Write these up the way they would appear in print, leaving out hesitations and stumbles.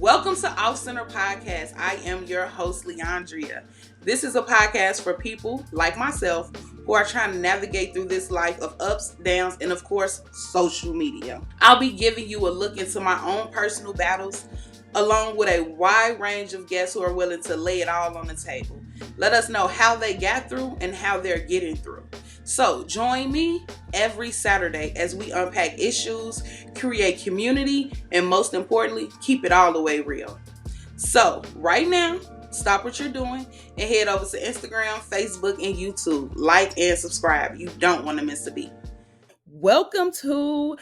Welcome to C3nt3r Podcast. I am your host, Leandria. This is a podcast for people like myself who are trying to navigate through this life of ups, downs, and of course, social media. I'll be giving you a look into my own personal battles, along with a wide range of guests who are willing to lay it all on the table. Let us know how they got through and how they're getting through. So join me every Saturday as we unpack issues, create community, and most importantly, keep it all the way real. So right now, stop what you're doing and head over to Instagram, Facebook, and YouTube. Like and subscribe. You don't want to miss a beat. Welcome to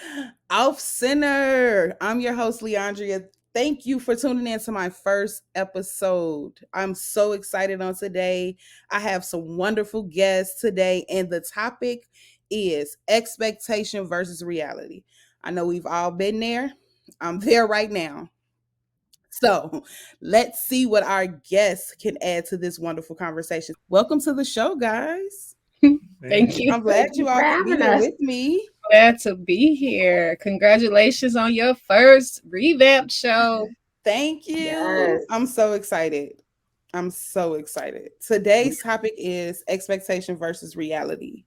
C3nt3r. I'm your host, Leandria. Thank you for tuning in to my first episode. I'm so excited on today. I have some wonderful guests today, and the topic is expectation versus reality. I know we've all been there. I'm there right now. So let's see what our guests can add to this wonderful conversation. Welcome to the show, guys. Thank you. I'm glad you all can be here with me. Glad to be here. Congratulations on your first revamped show. Thank you. Yes. I'm so excited. Today's topic is expectation versus reality.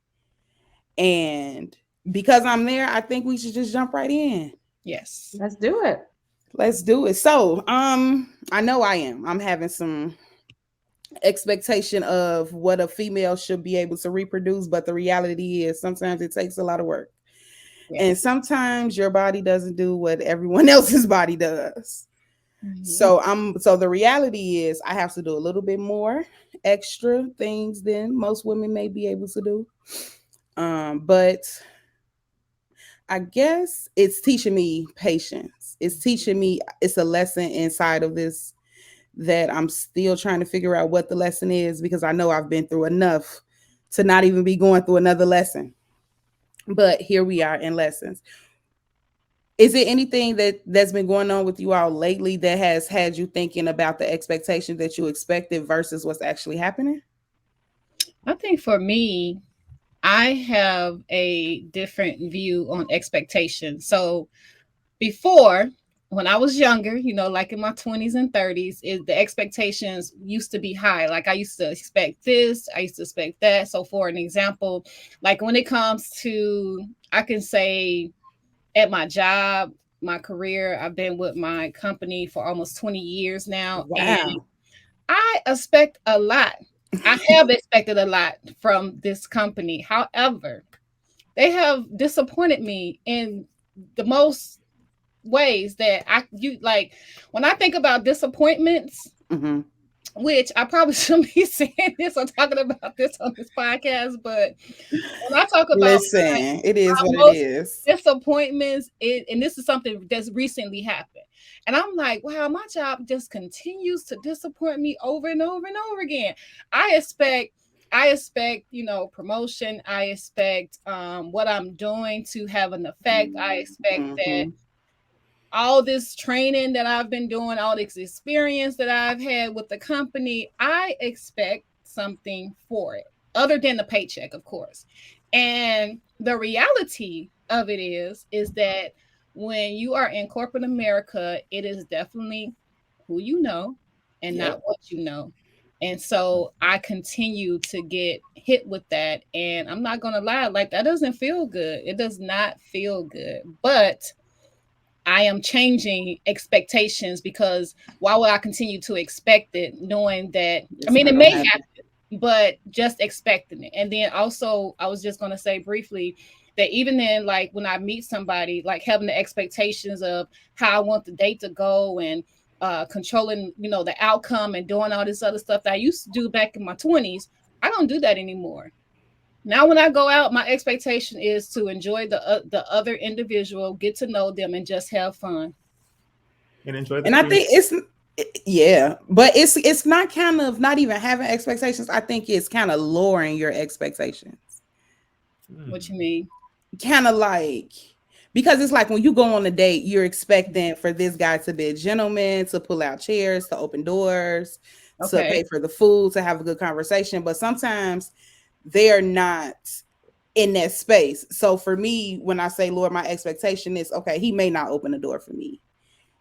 And because I'm there, I think we should just jump right in. Yes. Let's do it. So, I know I am. I'm having some expectation of what a female should be able to reproduce, but the reality is sometimes it takes a lot of work. Yes. And sometimes your body doesn't do what everyone else's body does. Mm-hmm. So the reality is I have to do a little bit more extra things than most women may be able to do. But I guess it's teaching me patience. It's a lesson inside of this that I'm still trying to figure out what the lesson is, because I know I've been through enough to not even be going through another lesson. But here we are in lessons. Is it anything that's been going on with you all lately that has had you thinking about the expectations that you expected versus what's actually happening? I think for me, I have a different view on expectations. So before, when I was younger, like in my 20s and 30s, the expectations used to be high. Like I used to expect this, I used to expect that. So for an example, like when it comes to, I can say at my job, my career, I've been with my company for almost 20 years now. Wow. And I expect a lot. I have expected a lot from this company. However, they have disappointed me in the most ways that when I think about disappointments, mm-hmm. which I probably shouldn't be saying this or talking about this on this podcast, but when I talk about it is what it is. Disappointments, and this is something that's recently happened. And I'm like, wow, my job just continues to disappoint me over and over and over again. I expect, promotion. I expect what I'm doing to have an effect. I expect that all this training that I've been doing, all this experience that I've had with the company, I expect something for it, other than the paycheck, of course. And the reality of it is that when you are in corporate America, it is definitely who you know and not what you know. And so I continue to get hit with that. And I'm not going to lie, like that doesn't feel good. It does not feel good. But I am changing expectations, because why would I continue to expect it knowing that, it may happen, but just expecting it. And then also, I was just going to say briefly that even then, like when I meet somebody, like having the expectations of how I want the date to go and controlling, the outcome and doing all this other stuff that I used to do back in my 20s, I don't do that anymore. Now, when I go out, my expectation is to enjoy the other individual, get to know them, and just have fun. And enjoy the And I think but it's not kind of not even having expectations. I think it's kind of lowering your expectations. What you mean? Kind of like, because it's like when you go on a date, you're expecting for this guy to be a gentleman, to pull out chairs, to open doors, to pay for the food, to have a good conversation. But sometimes they're not in that space. So for me, when I say lower my expectation, is okay, he may not open the door for me.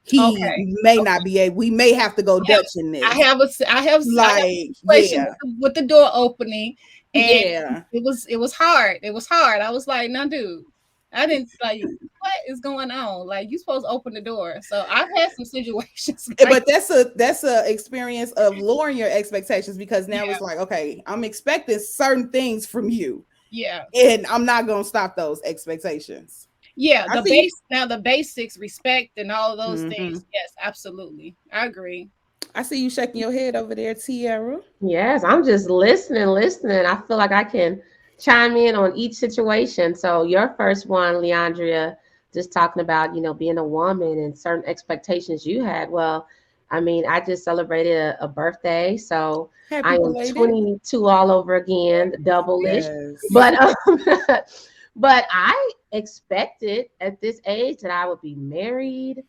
he may not be able. We may have to go Dutch in this. I have a situation with the door opening, and it was hard. It was hard. I was like, no, dude, I didn't like. What is going on? Like, you supposed to open the door. So I've had some situations, but that's a experience of lowering your expectations, because now it's like, okay, I'm expecting certain things from you. Yeah, and I'm not gonna stop those expectations. Yeah, the basics, respect, and all of those things. Yes, absolutely, I agree. I see you shaking your head over there, Tiara. Yes, I'm just listening. I feel like I can chime in on each situation. So your first one, Leandria, just talking about, being a woman and certain expectations you had. Well, I mean, I just celebrated a birthday, so I am 22 all over again, double-ish. Yes. But I expected at this age that I would be married.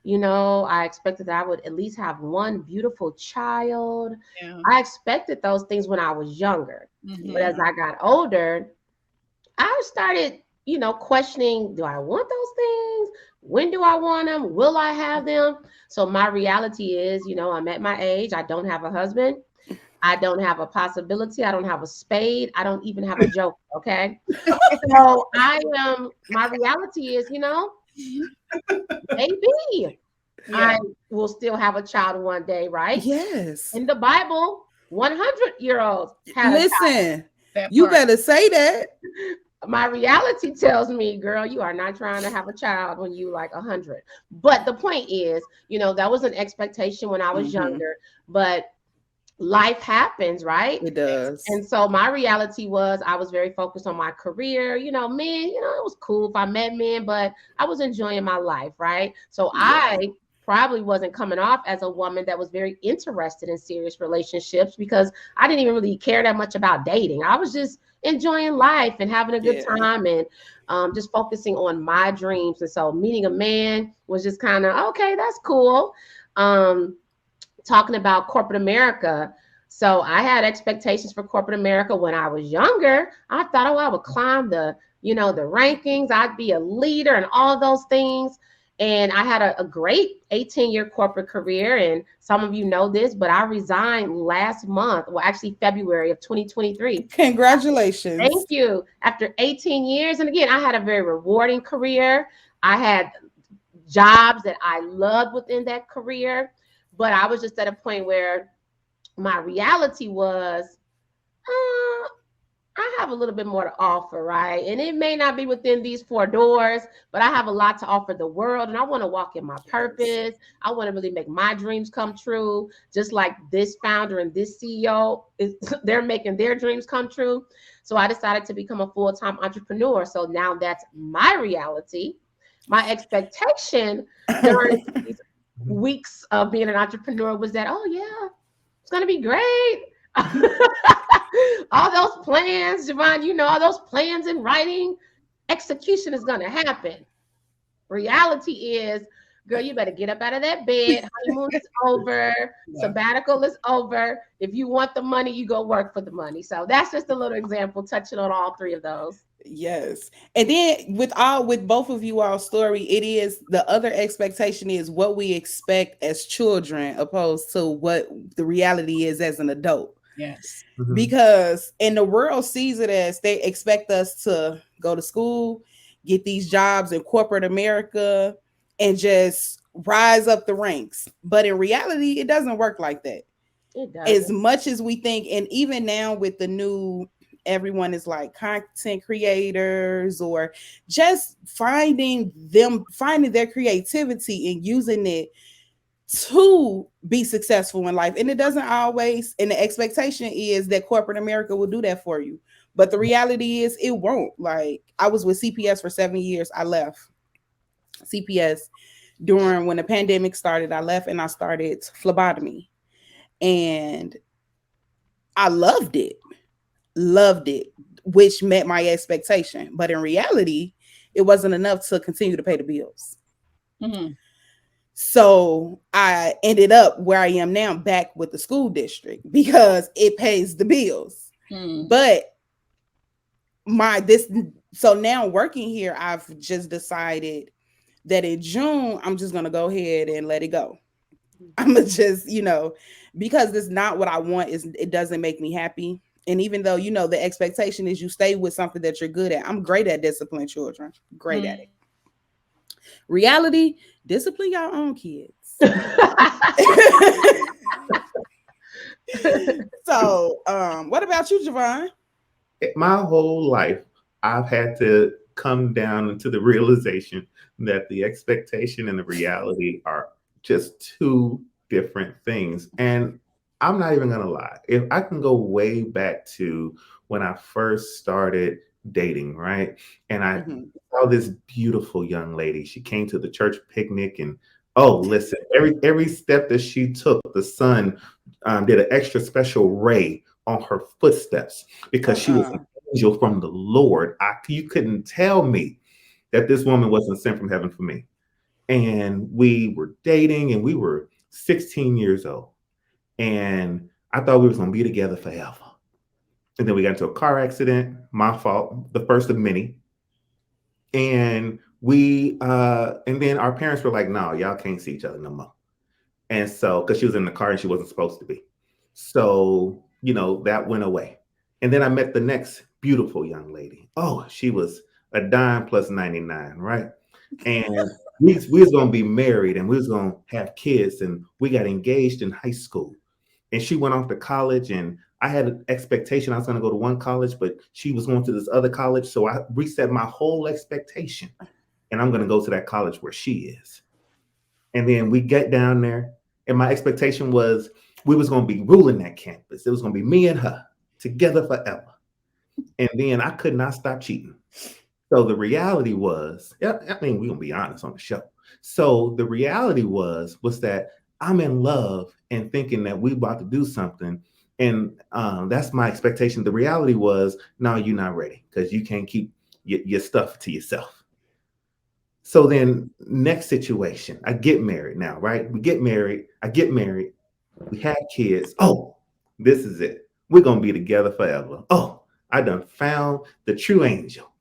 I expected that I would at least have one beautiful child. Yeah. I expected those things when I was younger. Mm-hmm. But as I got older, I started, questioning, do I want those things? When do I want them? Will I have them? So my reality is, I'm at my age. I don't have a husband. I don't have a possibility. I don't have a spade. I don't even have a joke. Okay. So my reality is, maybe I will still have a child one day, right? Yes. In the Bible, 100-year-olds had a child. You better say that. My reality tells me, girl, you are not trying to have a child when you like 100. But the point is, that was an expectation when I was younger, but life happens, right? It does. And so my reality was I was very focused on my career. Men, it was cool if I met men, but I was enjoying my life, right? So I probably wasn't coming off as a woman that was very interested in serious relationships, because I didn't even really care that much about dating. I was just enjoying life and having a good time, and just focusing on my dreams. And so meeting a man was just kind of, okay, that's cool. Talking about corporate America. So I had expectations for corporate America when I was younger. I thought, I would climb the rankings. I'd be a leader and all those things. And I had a great 18-year corporate career. And some of you know this, but I resigned last month. Well, actually February of 2023. Congratulations. Thank you. After 18 years. And again, I had a very rewarding career. I had jobs that I loved within that career. But I was just at a point where my reality was, I have a little bit more to offer, right? And it may not be within these 4 doors, but I have a lot to offer the world, and I want to walk in my purpose. I want to really make my dreams come true, just like this founder and this CEO, they're making their dreams come true. So I decided to become a full-time entrepreneur. So now that's my reality. My expectation during these weeks of being an entrepreneur was that, it's going to be great. All those plans, Javon, all those plans in writing, execution is going to happen. Reality is, girl, you better get up out of that bed. Honeymoon is over. Sabbatical is over. If you want the money, you go work for the money. So that's just a little example touching on all 3 of those. Yes. And then with both of you all's story, it is the other expectation is what we expect as children opposed to what the reality is as an adult. Yes. Mm-hmm. Because in the world sees it as they expect us to go to school, get these jobs in corporate America, and just rise up the ranks. But in reality, it doesn't work like that. It doesn't. As much as we think, and even now with the new, everyone is like content creators, or just finding their creativity and using it to be successful in life. And it doesn't always, and the expectation is that corporate America will do that for you. But the reality is it won't. Like, I was with CPS for 7 years. I left CPS when the pandemic started. I left and I started phlebotomy, and I loved it, which met my expectation. But in reality, it wasn't enough to continue to pay the bills. Mm-hmm. So I ended up where I am now, back with the school district, because it pays the bills. But so now working here, I've just decided that in June, I'm just going to go ahead and let it go. I'm going to just, because it's not what I want, it doesn't make me happy. And even though, the expectation is you stay with something that you're good at. I'm great at disciplining children. Great at it. Reality, discipline your own kids. So, what about you, Javon? My whole life, I've had to come down into the realization that the expectation and the reality are just two different things. And I'm not even going to lie. If I can go way back to when I first started dating, right? And I saw this beautiful young lady. She came to the church picnic, and oh, listen, every step that she took, the sun did an extra special ray on her footsteps because she was an angel from the Lord. You couldn't tell me that this woman wasn't sent from heaven for me. And we were dating, and we were 16 years old. And I thought we were going to be together forever. And then we got into a car accident, my fault, the first of many. And and then our parents were like, no, y'all can't see each other no more. And so, because she was in the car and she wasn't supposed to be. So, that went away. And then I met the next beautiful young lady. Oh, she was a dime plus 99, right? And we was going to be married, and we was going to have kids, and we got engaged in high school. And she went off to college, and I had an expectation I was going to go to one college, but she was going to this other college. So I reset my whole expectation, and I'm going to go to that college where she is. And then we get down there, and my expectation was we was going to be ruling that campus. It was going to be me and her together forever. And then I could not stop cheating. So the reality was, we're going to be honest on the show. So the reality was that I'm in love and thinking that we about to do something. And that's my expectation. The reality was, no, you're not ready because you can't keep your stuff to yourself. So then next situation, I get married now, right? We get married. I get married. We have kids. Oh, this is it. We're going to be together forever. Oh, I done found the true angel.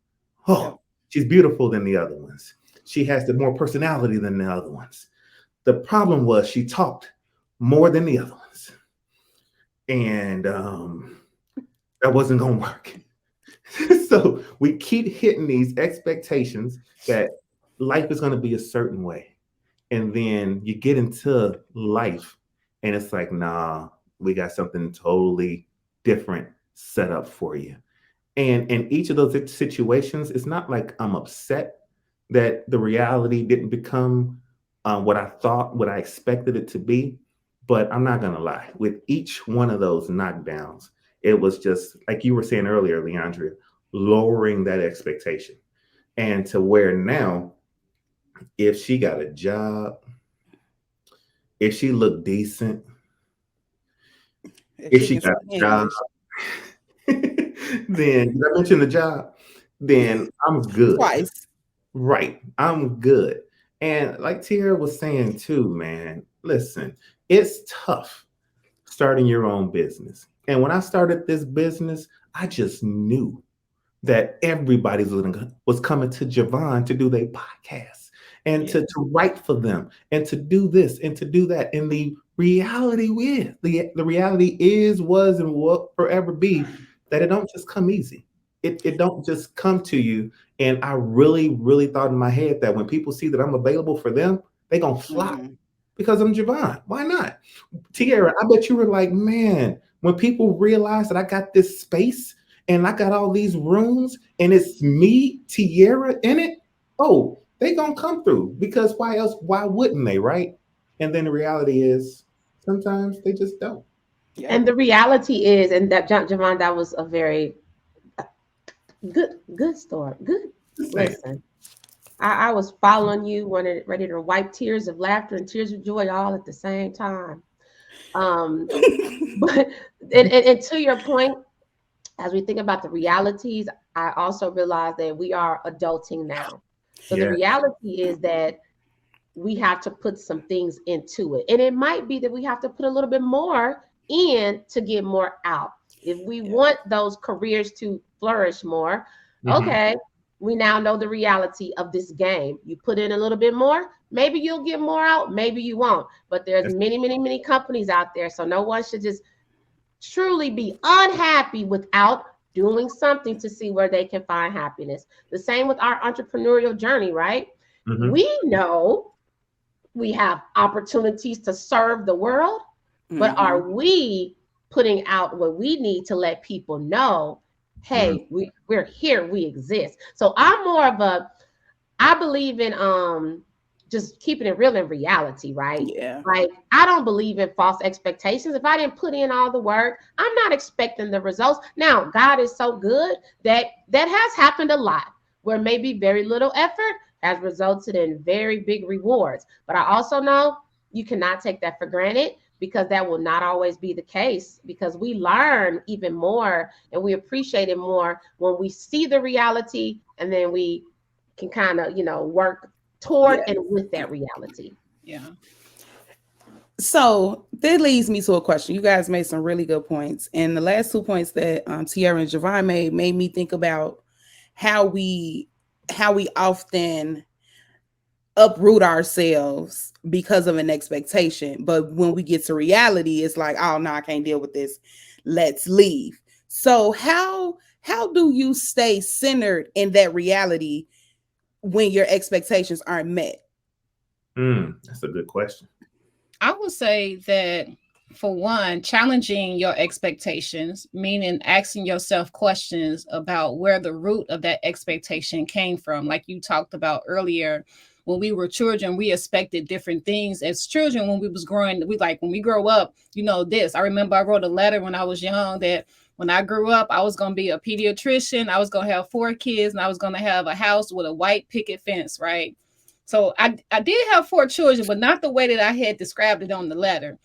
Oh, she's beautiful than the other ones. She has the more personality than the other ones. The problem was she talked more than the other ones. And that wasn't going to work. So we keep hitting these expectations that life is going to be a certain way. And then you get into life and it's like, nah, we got something totally different set up for you. And in each of those situations, it's not like I'm upset that the reality didn't become what I thought, what I expected it to be. But I'm not going to lie. With each one of those knockdowns, it was just, like you were saying earlier, Leandria, lowering that expectation. And to where now, if she got a job, if she looked decent, if she got a job, then, did I mention the job? Then I'm good. Twice. Right. I'm good. And like Tiara was saying too, man, listen, it's tough starting your own business. And when I started this business, I just knew that everybody was coming to Javon to do their podcast and to write for them and to do this and to do that. And the reality was, and will forever be that it don't just come easy. It don't just come to you. And I really, really thought in my head that when people see that I'm available for them, they're going to flock because I'm Javon. Why not? Tiara, I bet you were like, man, when people realize that I got this space and I got all these rooms and it's me, Tiara, in it, oh, they going to come through because why else? Why wouldn't they, right? And then the reality is sometimes they just don't. Yeah. And the reality is, and that Javon, that was a very good story. Good. Listen, I was following you, ready to wipe tears of laughter and tears of joy all at the same time. But and to your point, as we think about the realities, I also realize that we are adulting now. So the reality is that we have to put some things into it. And it might be that we have to put a little bit more in to get more out. If we want those careers to flourish more, okay, we now know the reality of this game. You put in a little bit more, maybe you'll get more out, maybe you won't. But there's many companies out there. So no one should just truly be unhappy without doing something to see where they can find happiness. The same with our entrepreneurial journey, right? Mm-hmm. We know we have opportunities to serve the world, but are we putting out what we need to let people know, hey, we're here, we exist? So I'm more of I believe in just keeping it real in reality, right? Yeah. Like, I don't believe in false expectations. If I didn't put in all the work, I'm not expecting the results. Now, God is so good that has happened a lot, where maybe very little effort has resulted in very big rewards. But I also know you cannot take that for granted, because that will not always be the case, because we learn even more and we appreciate it more when we see the reality, and then we can kind of, work toward and with that reality. Yeah. So that leads me to a question. You guys made some really good points. And the last 2 points that Tiara and Javon made me think about how we often uproot ourselves because of an expectation. But when we get to reality, it's like, oh no, I can't deal with this. Let's leave. So how do you stay centered in that reality when your expectations aren't met? That's a good question. I would say that, for one, challenging your expectations, meaning asking yourself questions about where the root of that expectation came from. Like you talked about earlier, when we were children, we expected different things as children. When we was growing, when we grow up, this. I remember I wrote a letter when I was young that when I grew up, I was going to be a pediatrician. I was going to have 4 kids, and I was going to have a house with a white picket fence, right? So I did have 4 children, but not the way that I had described it on the letter.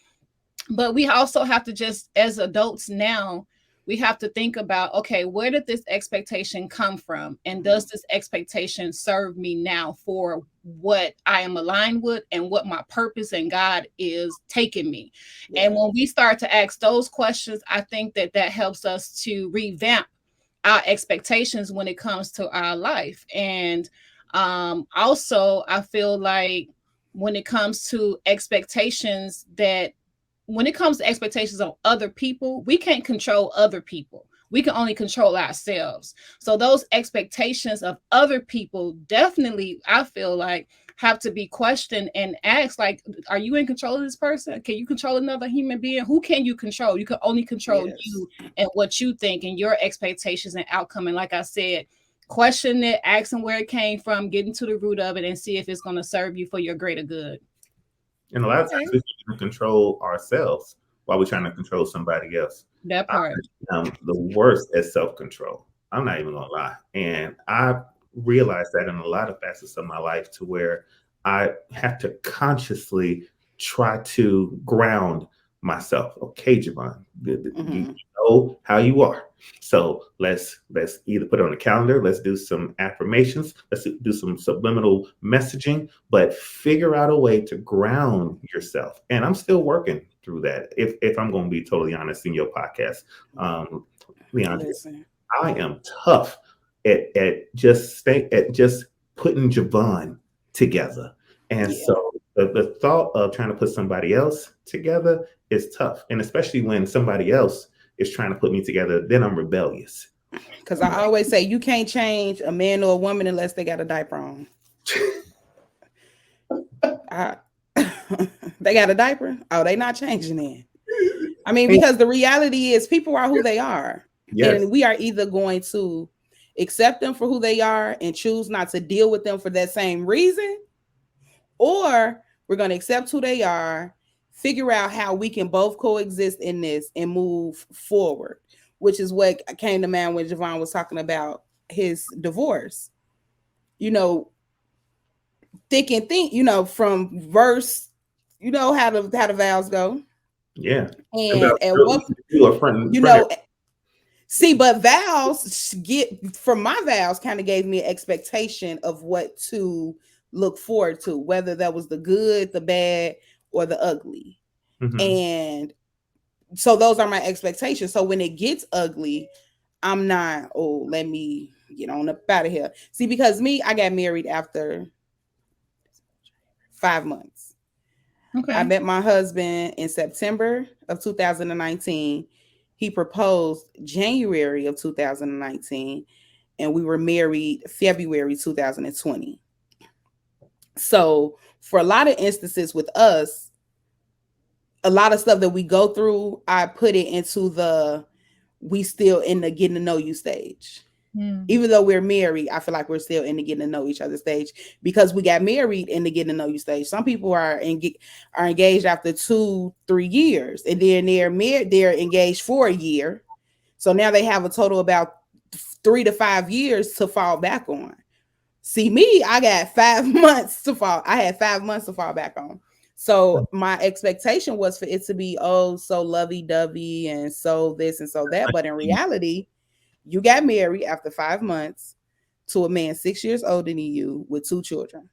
But we also have to, just as adults now, we have to think about, okay, where did this expectation come from? And does this expectation serve me now for what I am aligned with and what my purpose and God is taking me? Yeah. And when we start to ask those questions, I think that helps us to revamp our expectations when it comes to our life. And also, I feel like when it comes to expectations of other people, we can't control other people. We can only control ourselves. So those expectations of other people definitely, I feel like, have to be questioned and asked, like, are you in control of this person? Can you control another human being? Who can you control? You can only control you and what you think and your expectations and outcome. And like I said, question it, ask them where it came from, get into the root of it, and see if it's going to serve you for your greater good. And a lot of times we can control ourselves while we're trying to control somebody else. That part. I'm the worst at self-control. I'm not even gonna lie. And I realized that in a lot of facets of my life, to where I have to consciously try to ground myself. Okay, Javon, you know how you are. So let's either put it on the calendar, let's do some affirmations, let's do some subliminal messaging, but figure out a way to ground yourself. And I'm still working through that. If I'm going to be totally honest in your podcast, Leandria, I am tough at just putting Javon together. And so the thought of trying to put somebody else together is tough. And especially when somebody else is trying to put me together, then I'm rebellious. Because I always say you can't change a man or a woman unless they got a diaper on. They got a diaper? Oh, they not changing it. I mean, because the reality is people are who they are. Yes. And we are either going to accept them for who they are and choose not to deal with them for that same reason, or we're going to accept who they are, figure out how we can both coexist in this and move forward, which is what came to mind when Javon was talking about his divorce. Thick and thin, from verse, how the vows go. Yeah. And what, see, but vows from my vows kind of gave me an expectation of what to look forward to, whether that was the good, the bad, or the ugly. Mm-hmm. And so those are my expectations. So when it gets ugly, I'm not, let me get on up out of here. See, because me, I got married after 5 months. Okay. I met my husband in September of 2019. He proposed January of 2019, and we were married February 2020. So for a lot of instances with us, a lot of stuff that we go through, I put it into the we still in the getting to know you stage. Even though we're married, I feel like we're still in the getting to know each other stage because we got married in the getting to know you stage. Some people are engaged after 2-3 years, and then they're engaged for a year. So now they have a total about 3 to 5 years to fall back on. See, me, I got 5 months to fall. I had 5 months to fall back on. So my expectation was for it to be, oh, so lovey-dovey and so this and so that. But in reality, you got married after 5 months to a man 6 years older than you with 2 children.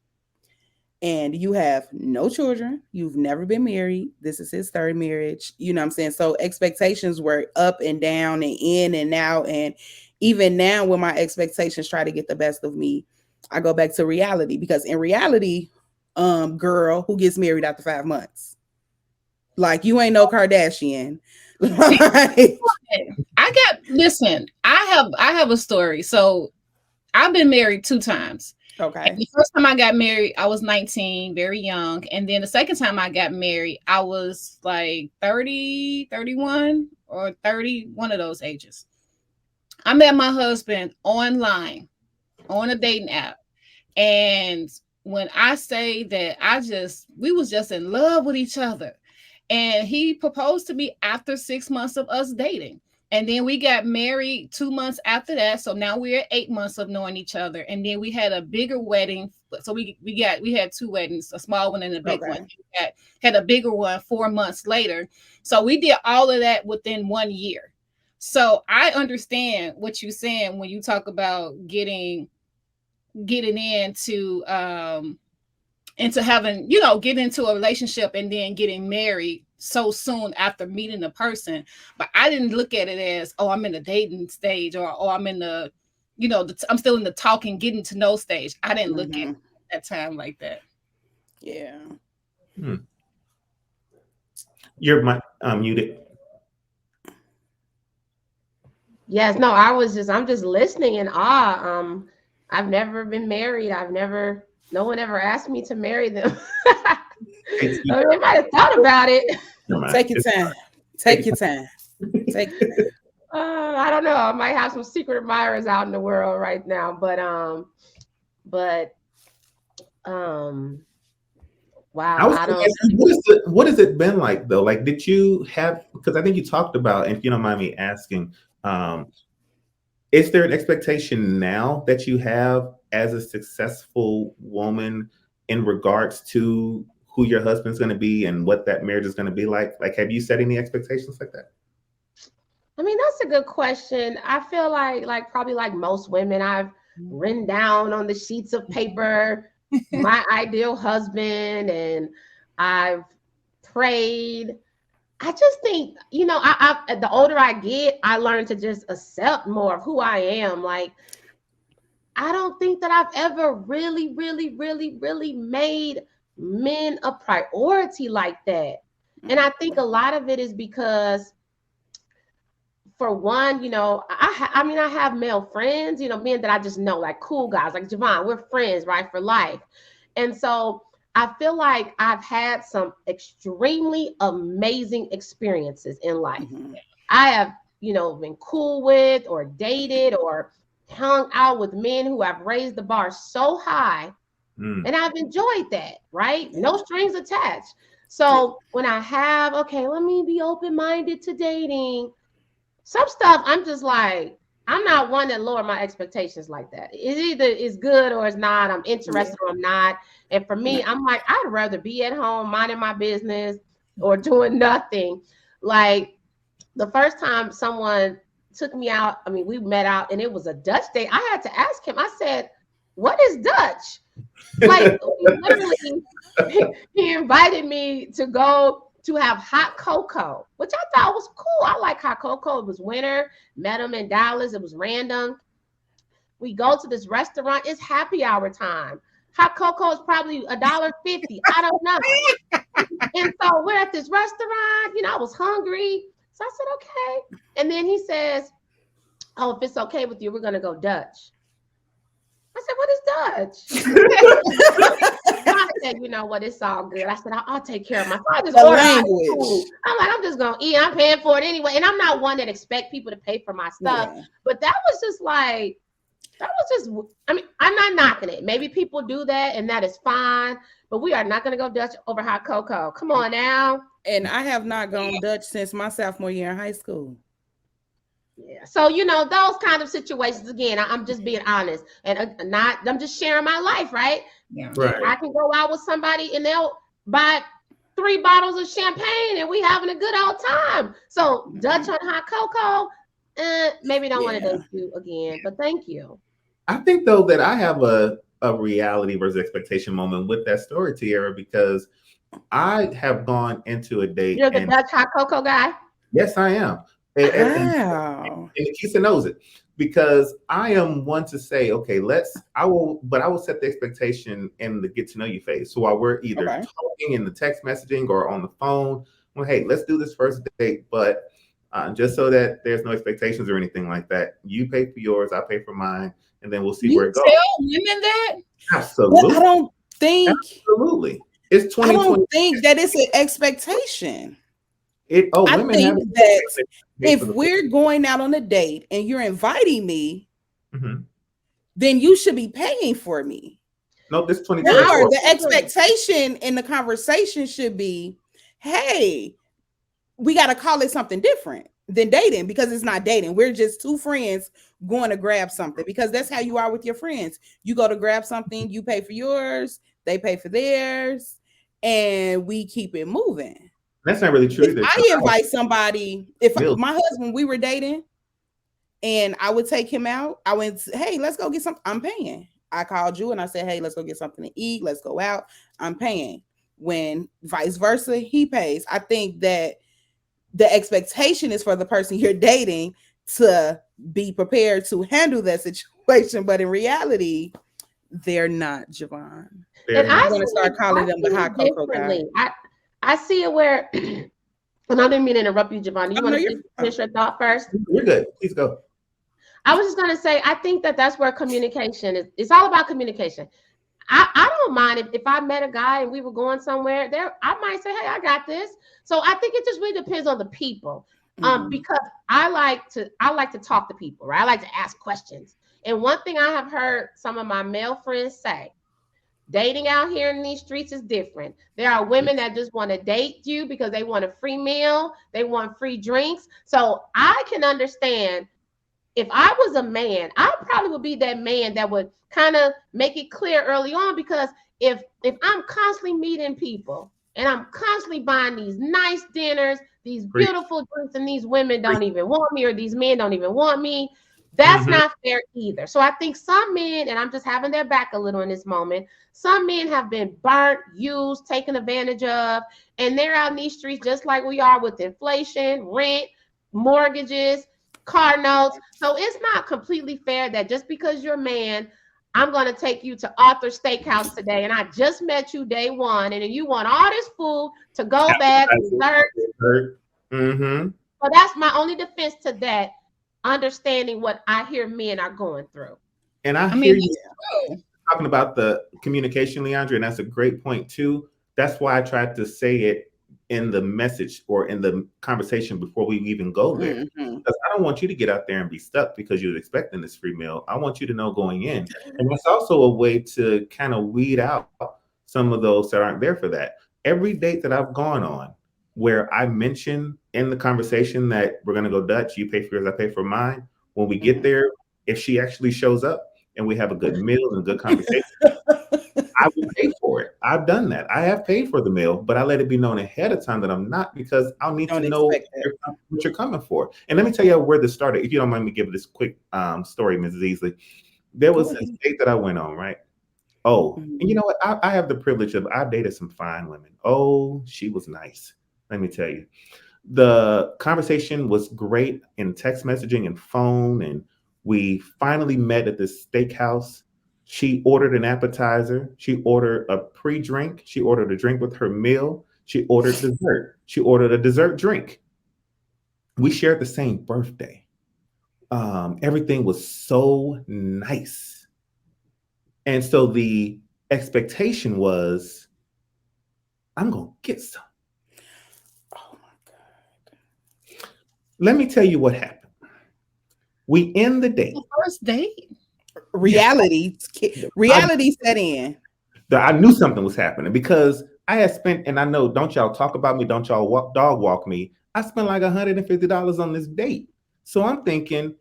And you have no children. You've never been married. This is his 3rd marriage. You know what I'm saying? So expectations were up and down and in and out. And even now when my expectations try to get the best of me, I go back to reality. Because in reality, girl who gets married after 5 months, like you ain't no Kardashian. I have a story. So I've been married 2 times. Okay. And the first time I got married, I was 19, very young. And then the second time I got married, I was like 30, 31 or 30, one of those ages. I met my husband online on a dating app. And when I say that we was just in love with each other. And he proposed to me after 6 months of us dating. And then we got married 2 months after that. So now we're at 8 months of knowing each other. And then we had a bigger wedding. So we had 2 weddings, a small one and a big one. We had a bigger one 4 months later. So we did all of that within 1 year. So I understand what you're saying when you talk about getting into having, get into a relationship and then getting married so soon after meeting the person. But I didn't look at it as, oh, I'm in the dating stage or I'm in the, I'm still in the talking, getting to know stage. I didn't look at that time like that. Yeah. You're muted. Yes, no, I'm just listening in awe. I've never been married. No one ever asked me to marry them. They might have thought about it. Take your time. Take your time. I don't know. I might have some secret admirers out in the world right now, but wow. What has it been like though? Like, did you have? Because I think you talked about, and if you don't mind me asking, is there an expectation now that you have as a successful woman in regards to who your husband's going to be and what that marriage is going to be like? Like, have you set any expectations like that? I mean, that's a good question. I feel like probably like most women, I've written down on the sheets of paper my ideal husband, and I've prayed. I just think, I the older I get, I learn to just accept more of who I am. Like, I don't think that I've ever really, really, really, really made men a priority like that. And I think a lot of it is because, for one, I have male friends, men that I just know, like cool guys, like Javon, we're friends, right, for life. And so I feel like I've had some extremely amazing experiences in life. I have, been cool with or dated or hung out with men who have raised the bar so high. And I've enjoyed that, right? No strings attached. So when I have, okay, let me be open-minded to dating, some stuff I'm just like, I'm not one that lower my expectations like that. It either is good or it's not. I'm interested or I'm not. And for me, I'm like, I'd rather be at home minding my business or doing nothing. Like, the first time someone took me out, we met out and it was a Dutch date. I had to ask him, I said, what is Dutch? Like, literally, he invited me to go to have hot cocoa, which I thought was cool. I like hot cocoa. It was winter. Met him in Dallas. It was random. We go to this restaurant. It's happy hour time. Hot cocoa is probably $1.50. I don't know. And so we're at this restaurant. I was hungry. So I said, okay. And then he says, oh, if it's okay with you, we're going to go Dutch. I said, what is Dutch? I said, you know what? It's all good. I said, I'll take care of my language. I'm like, I'm just going to eat. I'm paying for it anyway. And I'm not one that expect people to pay for my stuff. Yeah. But that was just, I mean, I'm not knocking it. Maybe people do that and that is fine. But we are not going to go Dutch over hot cocoa. Come on now. And I have not gone Dutch since my sophomore year in high school. Yeah. So, those kind of situations, again, I'm just being honest and I'm just sharing my life, right? Yeah. Right. I can go out with somebody and they'll buy 3 bottles of champagne and we having a good old time. So Dutch on hot cocoa, maybe don't want to date you again, but thank you. I think though that I have a reality versus expectation moment with that story, Tiara, because I have gone into a date. You're the Dutch hot cocoa guy? Yes, I am. Wow. And Keisha knows it because I am one to say, okay, I will set the expectation in the get to know you phase. So while we're either talking in the text messaging or on the phone, well, hey, let's do this first date, but just so that there's no expectations or anything like that. You pay for yours, I pay for mine, and then we'll see where it goes. Tell women that? Absolutely. But I don't think. Absolutely. It's 2020. I don't think that it's an expectation. I think that if we're going out on a date and you're inviting me, then you should be paying for me. No, this 2020. The expectation in the conversation should be, hey, we got to call it something different than dating because it's not dating. We're just 2 friends going to grab something because that's how you are with your friends. You go to grab something, you pay for yours, they pay for theirs, and we keep it moving. That's not really true either. I invite somebody, my husband, we were dating and I would take him out. I went, hey, let's go get something. I'm paying. I called you and I said, hey, let's go get something to eat. Let's go out. I'm paying. When vice versa, he pays. I think that the expectation is for the person you're dating to be prepared to handle that situation. But in reality, they're not, Javon. And I'm going to start calling them the hot cocoa guy. I see it where, and I didn't mean to interrupt you, Javon. You want to finish your thought first? You're good. Please go. I was just going to say, I think that's where communication is. It's all about communication. I don't mind if I met a guy and we were going somewhere there, I might say, hey, I got this. So I think it just really depends on the people. Because I like to talk to people, right? I like to ask questions. And one thing I have heard some of my male friends say, dating out here in these streets is different. There are women that just want to date you because they want a free meal. They want free drinks. So I can understand if I was a man, I probably would be that man that would kind of make it clear early on, because if I'm constantly meeting people and I'm constantly buying these nice dinners, these beautiful drinks, and these women don't even want me or these men don't even want me, that's not fair either. So I think some men, and I'm just having their back a little in this moment, some men have been burnt, used, taken advantage of, and they're out in these streets just like we are with inflation, rent, mortgages, car notes. So it's not completely fair that just because you're a man, I'm going to take you to Arthur Steakhouse today, and I just met you day one, and you want all this food to go back, dessert. So that's my only defense to that, understanding what I hear men are going through. And I hear you talking about the communication, Leandra, and that's a great point too. That's why I tried to say it in the message or in the conversation before we even go there. Because I don't want you to get out there and be stuck because you're expecting this free meal. I want you to know going in. And that's also a way to kind of weed out some of those that aren't there for that. Every date that I've gone on where I mention in the conversation that we're going to go Dutch, you pay for yours, I pay for mine. When we get there, if she actually shows up and we have a good meal and a good conversation, I will pay for it. I've done that. I have paid for the meal, but I let it be known ahead of time that I'm not, because I'll need to know what you're coming for. And let me tell you where this started. If you don't mind me giving this quick story, Mrs. Easley. There was a date that I went on, right? Oh, and you know what? I have the privilege of, I've dated some fine women. Oh, she was nice. Let me tell you. The conversation was great in text messaging and phone, and We finally met at this steakhouse. She ordered an appetizer. She ordered a pre-drink. She ordered a drink with her meal. She ordered dessert. She ordered a dessert drink. We shared the same birthday. Everything was so nice. And so the expectation was, I'm going to get some. Oh my God. Let me tell you what happened. We end the date. First date. Reality set in. I knew something was happening because I had spent, and I know, don't y'all talk about me, don't y'all dog walk me. I spent like $150 on this date. So I'm thinking,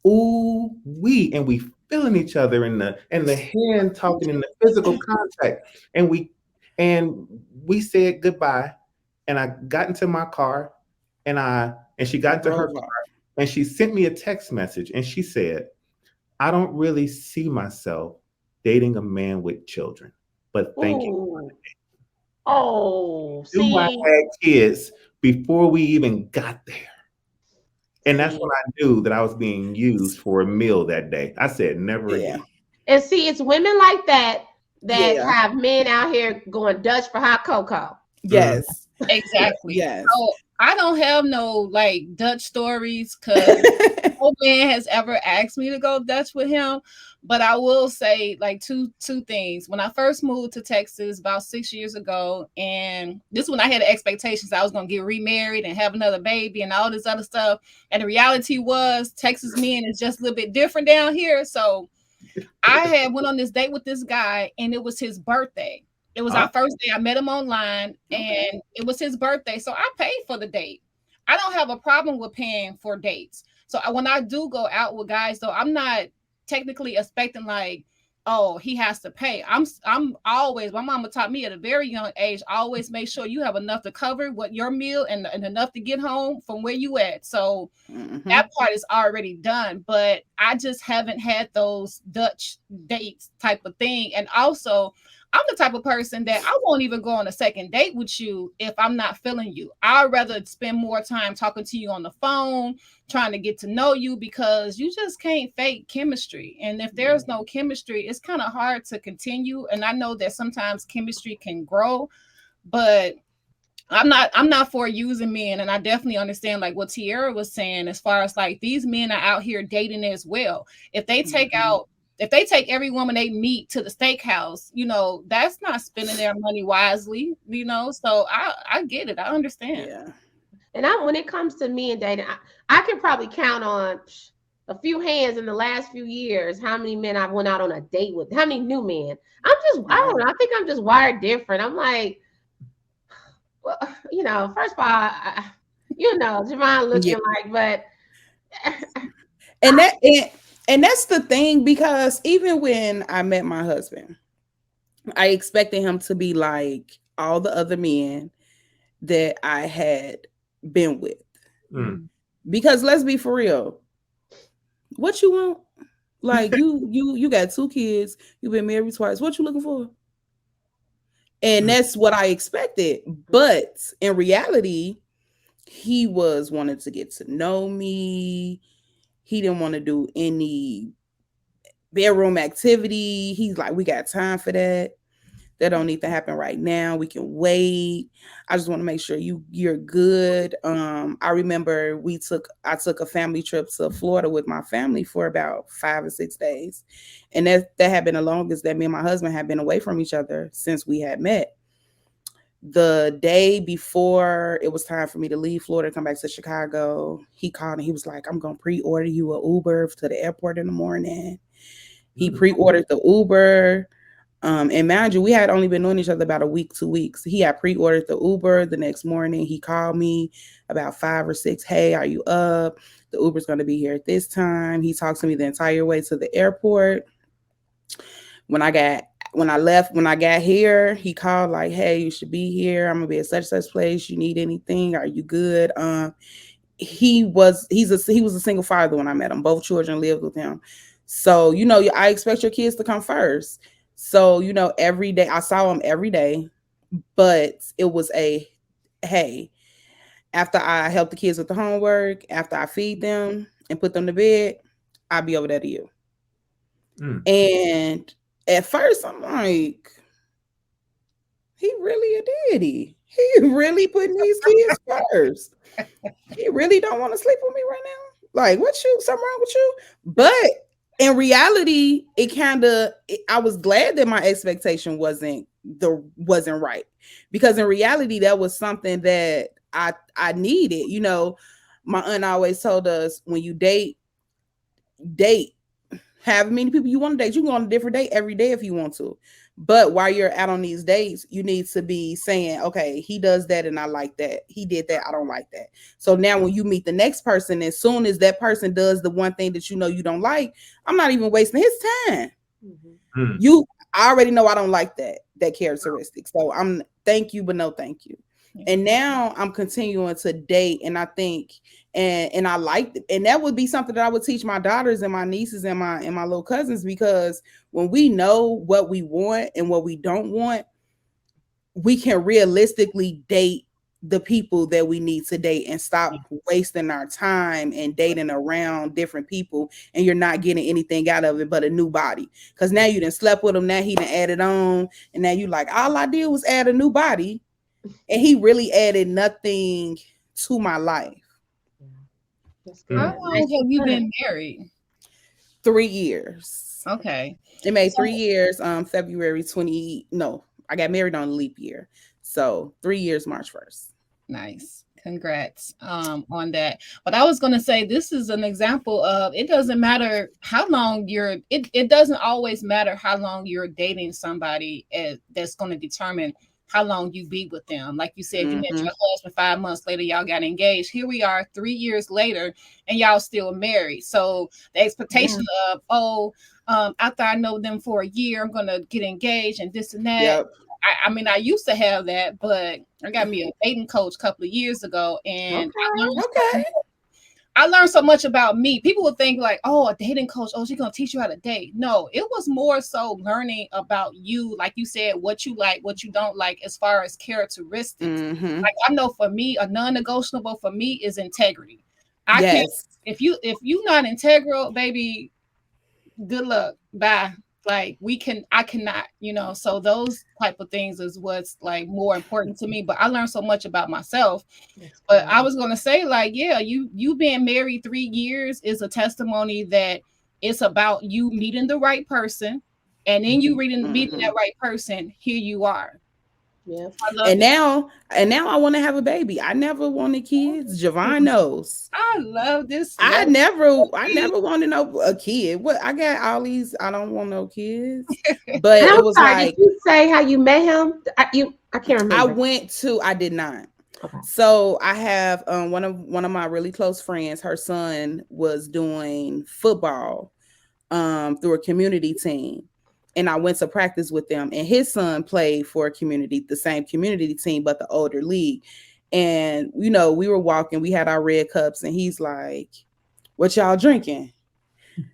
ooh, and we feeling each other in the hand talking in the physical contact. And we said goodbye. And I got into my car and she got into her car and she sent me a text message and she said, I don't really see myself dating a man with children, but thank you. Oh, see, I had kids before we even got there. And that's when I knew that I was being used for a meal that day. I said, never again. And see, it's women like that have men out here going Dutch for hot cocoa. Yes. Exactly. Yes. So I don't have no like Dutch stories because no man has ever asked me to go Dutch with him. But I will say like two things. When I first moved to Texas about 6 years ago, and this is when I had the expectations I was going to get remarried and have another baby and all this other stuff. And the reality was Texas men is just a little bit different down here. So I had went on this date with this guy and it was his birthday. It was our first day. I met him online and it was his birthday. So I paid for the date. I don't have a problem with paying for dates. So when I do go out with guys, though, I'm not technically expecting like, oh, he has to pay. I'm always, my mama taught me at a very young age, always make sure you have enough to cover what your meal and enough to get home from where you at. So that part is already done, but I just haven't had those Dutch dates type of thing. And also I'm the type of person that I won't even go on a second date with you if I'm not feeling you. I'd rather spend more time talking to you on the phone, trying to get to know you, because you just can't fake chemistry. And if there's no chemistry, it's kind of hard to continue. And I know that sometimes chemistry can grow, but I'm not for using men. And I definitely understand like what Tierra was saying, as far as like these men are out here dating as well. If they take every woman they meet to the steakhouse, you know, that's not spending their money wisely, you know. So I get it. I understand. Yeah. And when it comes to me and dating, I can probably count on a few hands in the last few years how many men I've went out on a date with, how many new men. I don't know. I think I'm just wired different. I'm like, well, you know, first of all, you know, Javon looking like, but. And that's the thing, because even when I met my husband, I expected him to be like all the other men that I had been with. Because let's be for real, what you want? Like you got 2 kids, you've been married twice. What you looking for? And that's what I expected. But in reality, he was wanting to get to know me. He didn't want to do any bedroom activity. He's like, we got time for that. That don't need to happen right now. We can wait. I just want to make sure you're good. I remember I took a family trip to Florida with my family for about 5 or 6 days. And that had been the longest that me and my husband had been away from each other since we had met. The day before it was time for me to leave Florida, come back to Chicago, he called and he was like, I'm going to pre-order you an Uber to the airport in the morning. He pre-ordered the Uber. And mind you, we had only been knowing each other about a week, 2 weeks. He had pre-ordered the Uber. The next morning, he called me about 5 or 6. Hey, are you up? The Uber's going to be here at this time. He talked to me the entire way to the airport. When I got here, he called like, hey, you should be here. I'm gonna be at such place. You need anything? Are you good? He was a single father when I met him. Both children lived with him. So, you know, I expect your kids to come first. So, you know, every day I saw him every day, but it was hey, after I help the kids with the homework, after I feed them and put them to bed, I'll be over there to you. Mm. And at first I'm like, he really a daddy. He really putting these kids first. He really don't want to sleep with me right now. Like, something wrong with you? But in reality, I was glad that my expectation wasn't right. Because in reality, that was something that I needed. You know, my aunt always told us, when you date, have many people you want to date. You can go on a different date every day if you want to. But while you're out on these dates, you need to be saying, okay, he does that and I like that. He did that, I don't like that. So now when you meet the next person, as soon as that person does the one thing that you know you don't like, I'm not even wasting his time. Mm. I already know I don't like that characteristic. So I'm thank you, but no thank you. And now I'm continuing to date, and I think and I like it. And that would be something that I would teach my daughters and my nieces and my little cousins, because when we know what we want and what we don't want, we can realistically date the people that we need to date and stop wasting our time and dating around different people, and you're not getting anything out of it but a new body. Because now you done slept with him, now he done added on, and now you like, all I did was add a new body, and he really added nothing to my life. How long have you been married? 3 years. Okay. It made 3 years. February 20. No, I got married on a leap year. So 3 years, March 1st. Nice. Congrats on that. But I was going to say, this is an example of, it doesn't matter how long it doesn't always matter how long you're dating somebody that's going to determine how long you be with them. Like you said, you met your husband 5 months later, y'all got engaged. Here we are 3 years later and y'all still married. So the expectation of, after I know them for a year, I'm going to get engaged and this and that. Yep. I mean, I used to have that, but I got me a dating coach a couple of years ago, and I learned so much about me. People would think like, oh, a dating coach, oh, she's going to teach you how to date. No, it was more so learning about you. Like you said, what you like, what you don't like, as far as characteristics. Like, I know for me, a non-negotiable for me is integrity. I can't, if you not integral, baby, good luck. Bye. Like I cannot, so those type of things is what's like more important to me. But I learned so much about myself. But I was going to say, like, yeah, you being married 3 years is a testimony that it's about you meeting the right person, and then you meeting that right person. Here you are. Yeah. And now I want to have a baby. I never wanted kids. Javon knows. I love this. I never wanted a kid. What, I got all these, I don't want no kids. But it was like, did you say how you met him? I can't remember. I did not. Okay. So I have one of my really close friends, her son was doing football through a community team. And I went to practice with them, and his son played for the same community team, but the older league. And, we were walking, we had our red cups, and he's like, what y'all drinking?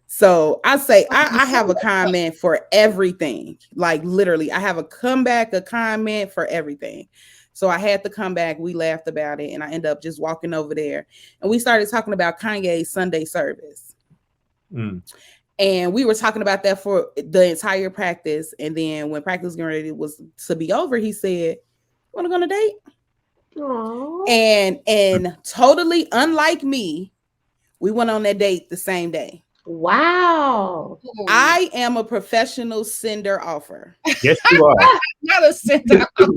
So I say, I have a comment for everything. Like, literally, I have a comment for everything. So I had to come back. We laughed about it, and I ended up just walking over there, and we started talking about Kanye's Sunday service. And we were talking about that for the entire practice. And then when practice was to be over, he said, "Want to go on a date?" Aww. And totally unlike me, we went on that date the same day. Wow. I am a professional sender offer. Yes, you are. Not a sender offer.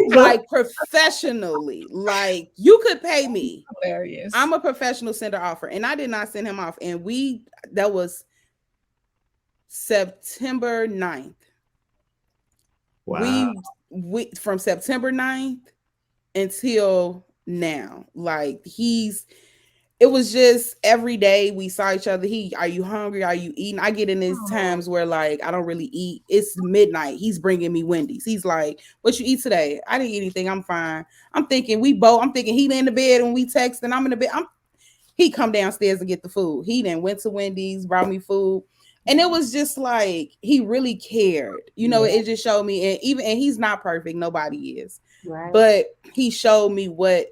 Like, professionally, like, you could pay me. Hilarious. I'm a professional sender offer, and I did not send him off. And that was September 9th. Wow. We from September 9th until now, like, it was just every day we saw each other. Are you hungry? Are you eating? I get in these times where, like, I don't really eat. It's midnight. He's bringing me Wendy's. He's like, what you eat today? I didn't eat anything. I'm fine. I'm thinking he in the bed and we text, and I'm in the bed. He come downstairs and get the food. He then went to Wendy's, brought me food. And it was just like, he really cared. It just showed me, and he's not perfect. Nobody is. Right. But he showed me what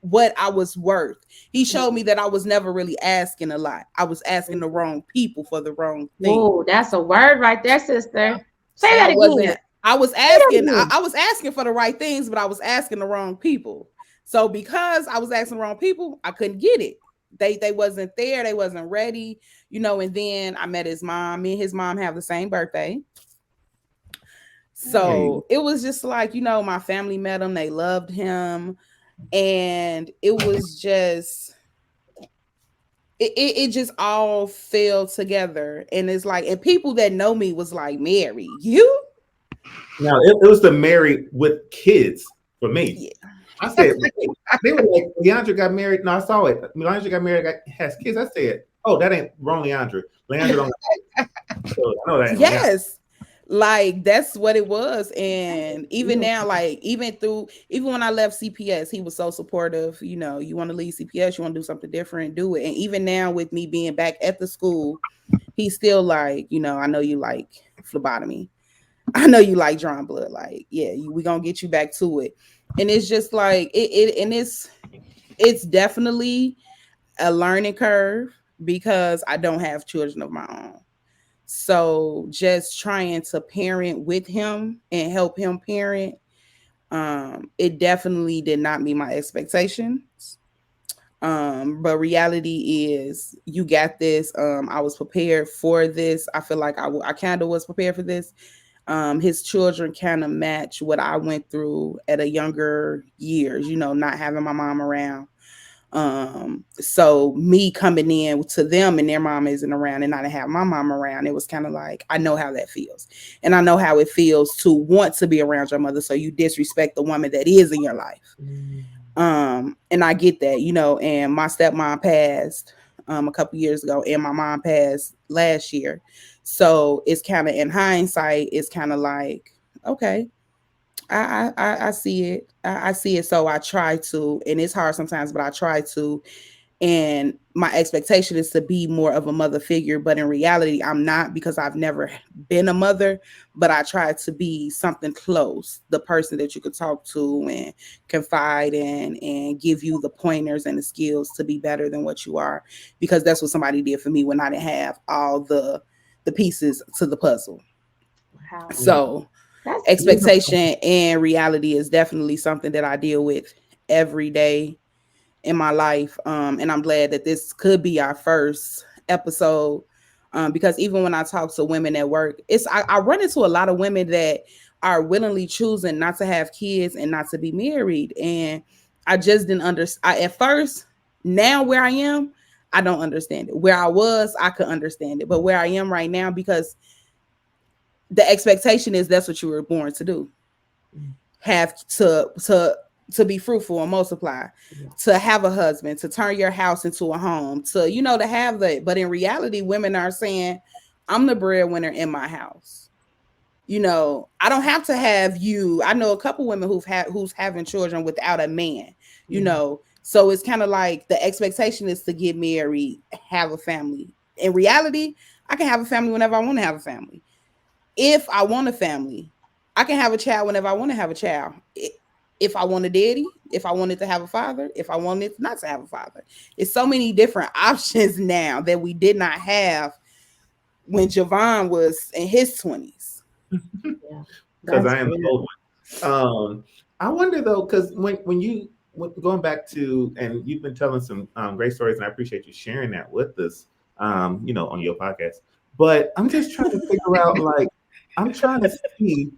what I was worth. He showed me that I was never really asking a lot. I was asking the wrong people for the wrong thing. Whoa, that's a word right there, sister. Say So that again. I was Say that asking, again. I was asking for the right things, but I was asking the wrong people. So because I was asking the wrong people, I couldn't get it. They wasn't there, they wasn't ready, and then I met his mom. Me and his mom have the same birthday. So it was just like, my family met him, they loved him, and it was just it just all fell together. And it's like, and people that know me was like, Mary, you? Now it was the married with kids for me. Yeah. I said, they were like, Leandra got married. No, I saw it. Leandra got married, has kids. I said, oh, that ain't wrong, Leandra. Leandra don't. So I know that. Yes. Like that's what it was. And even now, like even when I left CPS, he was so supportive. You want to leave CPS, you want to do something different, do it. And even now with me being back at the school, he's still like, I know you like phlebotomy. I know you like drawing blood. Like, yeah, we gonna get you back to it. And it's just like it's definitely a learning curve because I don't have children of my own. So just trying to parent with him and help him parent, it definitely did not meet my expectations. But reality is you got this. I was prepared for this. I feel like I kind of was prepared for this. His children kind of match what I went through at a younger years, not having my mom around. So me coming in to them and their mom isn't around and I didn't have my mom around, it was kind of like, I know how that feels. And I know how it feels to want to be around your mother. So you disrespect the woman that is in your life. And I get that, and my stepmom passed a couple years ago and my mom passed last year. So it's kind of in hindsight, it's kind of like, okay, I see it. I see it. So I try to, and it's hard sometimes, but I try to. And my expectation is to be more of a mother figure. But in reality, I'm not because I've never been a mother, but I try to be something close, the person that you could talk to and confide in and give you the pointers and the skills to be better than what you are. Because that's what somebody did for me when I didn't have all the pieces to the puzzle. Wow. So That's expectation beautiful. and reality is definitely something that I deal with every day in my life. And I'm glad that this could be our first episode. Because even when I talk to women at work, I run into a lot of women that are willingly choosing not to have kids and not to be married. And I just didn't understand at first. Now where I am, I don't understand it. Where I was, I could understand it. But where I am right now, because the expectation is that's what you were born to do. Have to be fruitful and multiply, to have a husband, to turn your house into a home, to to have that. But in reality, women are saying, I'm the breadwinner in my house. I don't have to have you. I know a couple women who's having children without a man, so it's kind of like the expectation is to get married, have a family. In reality, I can have a family whenever I want to have a family. If I want a family, I can have a child whenever I want to have a child. If I want a daddy, if I wanted to have a father, if I wanted not to have a father. It's so many different options now that we did not have when Javon was in his 20s. Because I am the old one. I wonder though, because when you going back to, and you've been telling some great stories, and I appreciate you sharing that with us, on your podcast. But I'm just trying to figure out, like, I'm trying to see,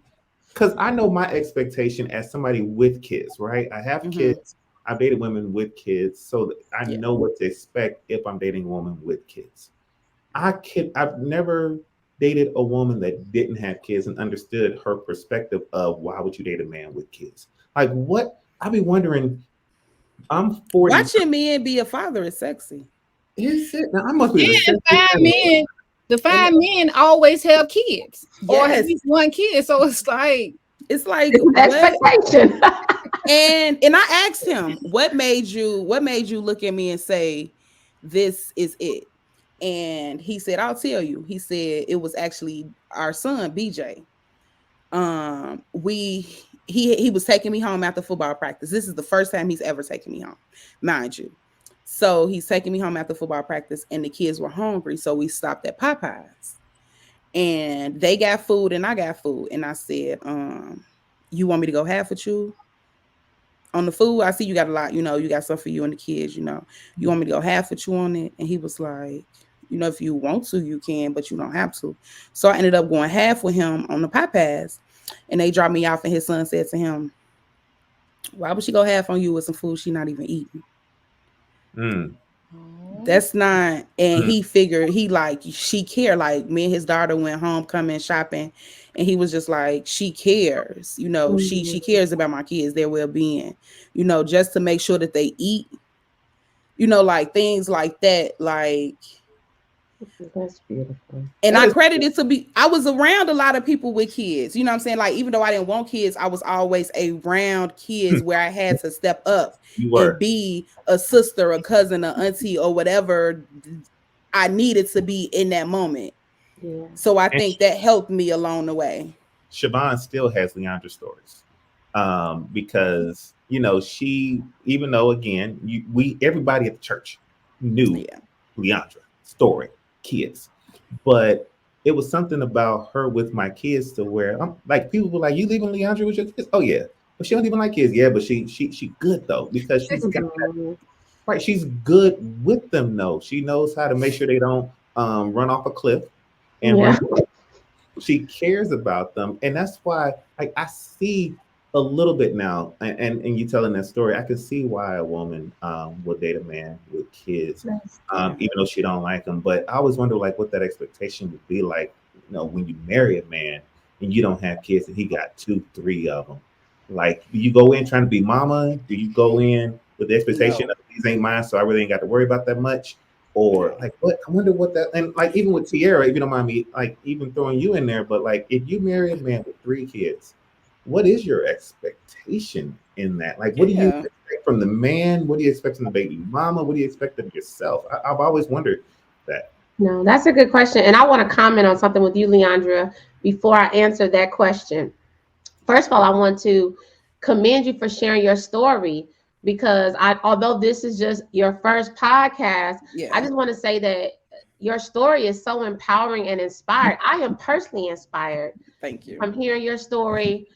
because I know my expectation as somebody with kids, right? I have kids. I've dated women with kids, so I know what to expect if I'm dating a woman with kids. I've never dated a woman that didn't have kids and understood her perspective of why would you date a man with kids? Like what? I'd be wondering. I'm 40. Watching men be a father is sexy. Is it? Now I must be the five men always have kids or at least one kid. So it's like expectation. and I asked him, what made you look at me and say, this is it? And he said, I'll tell you. He said it was actually our son, BJ. he was taking me home after football practice. This is the first time he's ever taken me home, mind you. So he's taking me home after football practice, and the kids were hungry, so we stopped at Popeyes, and they got food and I got food, and I said, you want me to go half with you on the food? I see you got a lot, you got some for you and the kids, you want me to go half with you on it? And he was like, if you want to, you can, but you don't have to. So I ended up going half with him on the Popeyes, and they dropped me off, and his son said to him, why would she go half on you with some food she not even eating? That's not. And he figured, she cared. Like, me and his daughter went homecoming shopping, and he was just like, she cares, she cares about my kids, their well-being, just to make sure that they eat, like things like that. Like, that's beautiful. And I credit it to I was around a lot of people with kids, you know what I'm saying? Like, even though I didn't want kids, I was always around kids where I had to step up and be a sister, a cousin, a auntie, or whatever I needed to be in that moment. Yeah. So I think that helped me along the way. Siobhan still has Leandra stories, because she, even though again everybody at the church knew Leandra story, kids, but it was something about her with my kids to where I'm like, people were like, you leaving Leandra with your kids? Oh yeah, but she don't even like kids. Yeah, but she good though, because she's got that, right. She's good with them though. She knows how to make sure they don't run off a cliff and she cares about them, and that's why I see a little bit now, and you telling that story, I can see why a woman would date a man with kids, even though she don't like them. But I always wonder like what that expectation would be like, when you marry a man and you don't have kids and he got 2-3 of them. Like, do you go in trying to be mama? Do you go in with the expectation of these ain't mine, so I really ain't got to worry about that much? Or like what? I wonder what that, and like even with Tiara, if you don't mind me like even throwing you in there, but like if you marry a man with 3 kids, what is your expectation in that? Like, what do you expect from the man? What do you expect from the baby mama? What do you expect of yourself? I've always wondered that. No, that's a good question. And I want to comment on something with you, Leandra, before I answer that question. First of all, I want to commend you for sharing your story, because although this is just your first podcast, I just want to say that your story is so empowering and inspired. I am personally inspired. Thank you. I'm hearing your story.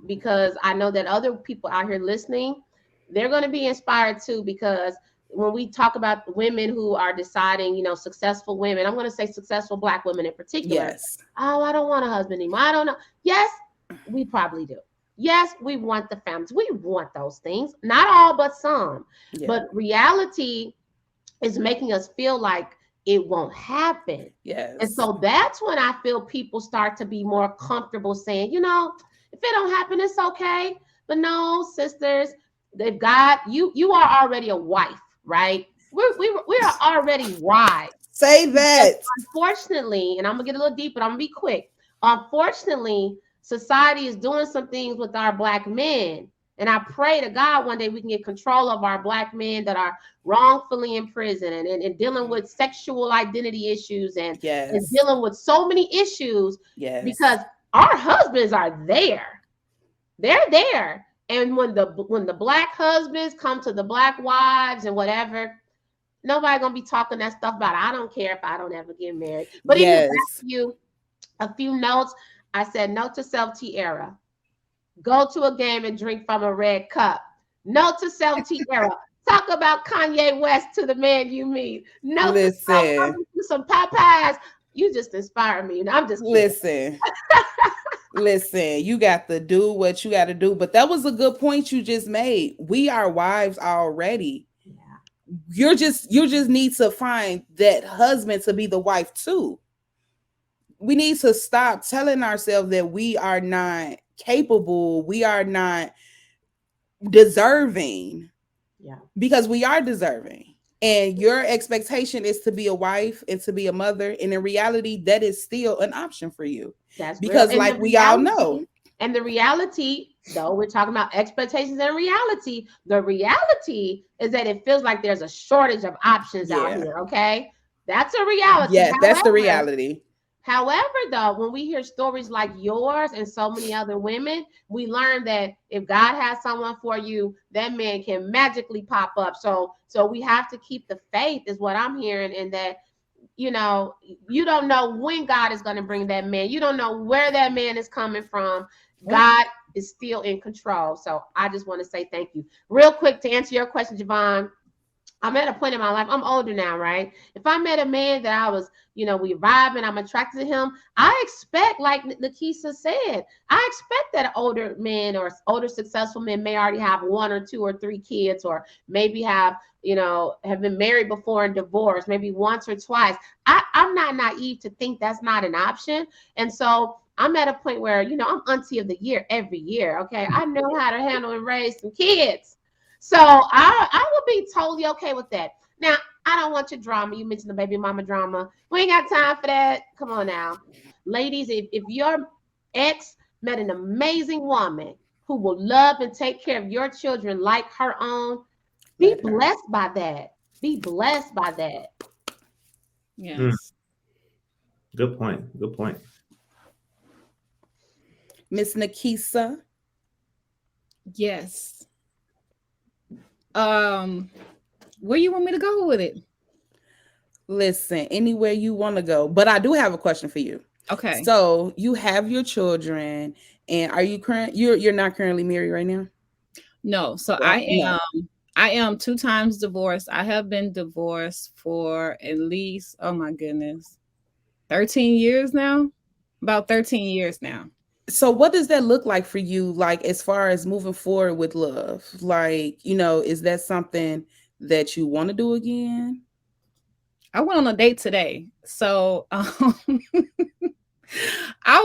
Because I know that other people out here listening, they're going to be inspired too, because when we talk about women who are deciding, successful women, I'm going to say successful Black women in particular. Yes. Oh, I don't want a husband anymore. I don't know. Yes, we probably do. Yes, we want the families. We want those things. Not all, but some. Yeah. But reality is making us feel like it won't happen. Yes. And so that's when I feel people start to be more comfortable saying, if it don't happen, it's okay. But no, sisters, they've got you are already a wife, right? We are already wives. Say that. Because unfortunately, and I'm gonna get a little deeper, I'm gonna be quick. Unfortunately, society is doing some things with our Black men. And I pray to God one day we can get control of our Black men that are wrongfully in prison and dealing with sexual identity issues and dealing with so many issues. Yes. Because our husbands are there. They're there. And when the Black husbands come to the Black wives and whatever, nobody gonna be talking that stuff about, I don't care if I don't ever get married. But even you a few notes, I said, note to self, Tiara. Go to a game and drink from a red cup. Note to self, Tiara. Talk about Kanye West to the man you meet. Note to self, some Popeyes. You just inspire me. And I'm just kidding. Listen, you got to do what you got to do. But that was a good point you just made. We are wives already. Yeah. You just need to find that husband to be the wife too. We need to stop telling ourselves that we are not capable. We are not deserving. Yeah. Because we are deserving. And your expectation is to be a wife and to be a mother. And in reality, that is still an option for you. That's because like we all know. And the reality, though, we're talking about expectations and reality. The reality is that it feels like there's a shortage of options out here. Okay. That's a reality. Yeah, that's the reality. However, though, when we hear stories like yours and so many other women, we learn that if God has someone for you, that man can magically pop up. So we have to keep the faith, is what I'm hearing, and that you don't know when God is going to bring that man. You don't know where that man is coming from. God is still in control. So I just want to say thank you. Real quick to answer your question, Javon. I'm at a point in my life, I'm older now, right? If I met a man that I was, we vibing, I'm attracted to him, I expect, like Lakeisha said, I expect that older men or older successful men may already have 1 or 2 or 3 kids, or maybe have been married before and divorced, maybe once or twice. I'm not naive to think that's not an option. And so I'm at a point where, I'm auntie of the year every year. Okay. I know how to handle and raise some kids. So I will be totally okay with that. Now, I don't want your drama. You mentioned the baby mama drama. We ain't got time for that. Come on now. Ladies, if your ex met an amazing woman who will love and take care of your children like her own, be blessed by that. Be blessed by that. Yes. Good point. Good point. Miss Nakisa. Yes. Where you want me to go with it? Listen, anywhere you want to go. But I do have a question for you. Okay. So you have your children, and are you you're not currently married right now? No. So I am 2 times divorced. I have been divorced for at least, oh my goodness, 13 years now. About 13 years now. So what does that look like for you, like as far as moving forward with love? Like, is that something that you want to do again? I went on a date today. So I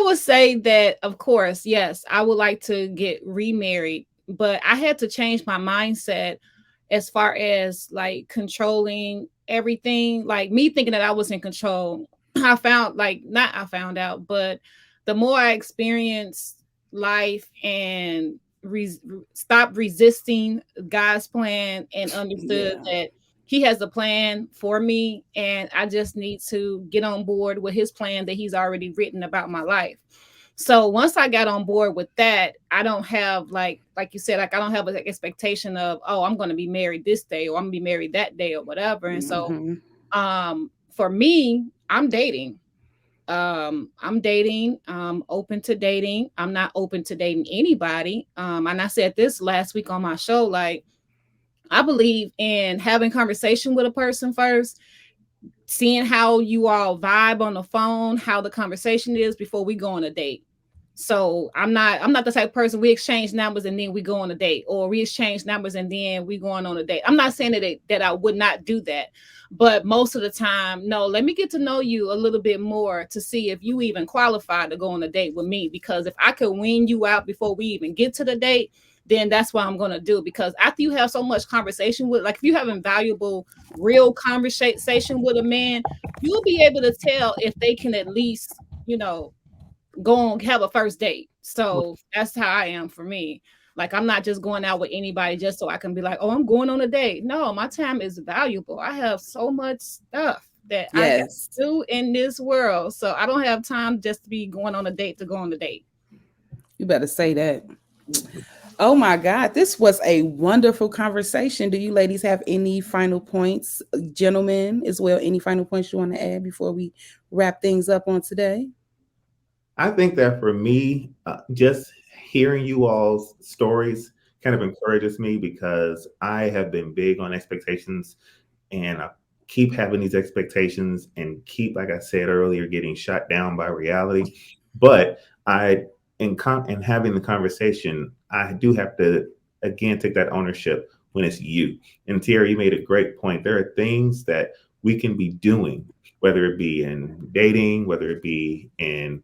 would say that, of course, yes, I would like to get remarried, but I had to change my mindset as far as like controlling everything, like me thinking that I was in control. I found out, but the more I experienced life and stopped resisting God's plan and understood that he has a plan for me, and I just need to get on board with his plan that he's already written about my life. So once I got on board with that, I don't have like you said, like I don't have an expectation of, oh, I'm going to be married this day, or I'm going to be married that day, or whatever. And so for me, I'm dating. I'm open to dating. I'm not open to dating anybody. And I said this last week on my show, like, I believe in having conversation with a person first, seeing how you all vibe on the phone, how the conversation is before we go on a date. So I'm not the type of person we exchange numbers and then we go on a date, or we exchange numbers and then we going on a date. I'm not saying that I would not do that, but most of the time, no, let me get to know you a little bit more to see if you even qualify to go on a date with me. Because if I could wean you out before we even get to the date, then that's what I'm going to do. Because after you have so much conversation with, like if you have invaluable, real conversation with a man, you'll be able to tell if they can at least, go and have a first date. So that's how I am for me. Like, I'm not just going out with anybody just so I can be like, oh, I'm going on a date. No, my time is valuable. I have so much stuff that I got to do in this world. So I don't have time just to be going on a date to go on a date. You better say that. Oh my God, this was a wonderful conversation. Do you ladies have any final points, gentlemen, as well? Any final points you want to add before we wrap things up on today? I think that for me, just hearing you all's stories kind of encourages me, because I have been big on expectations, and I keep having these expectations and keep, like I said earlier, getting shot down by reality. But in having the conversation, I do have to, again, take that ownership when it's you. And Tiara, you made a great point. There are things that we can be doing, whether it be in dating, whether it be in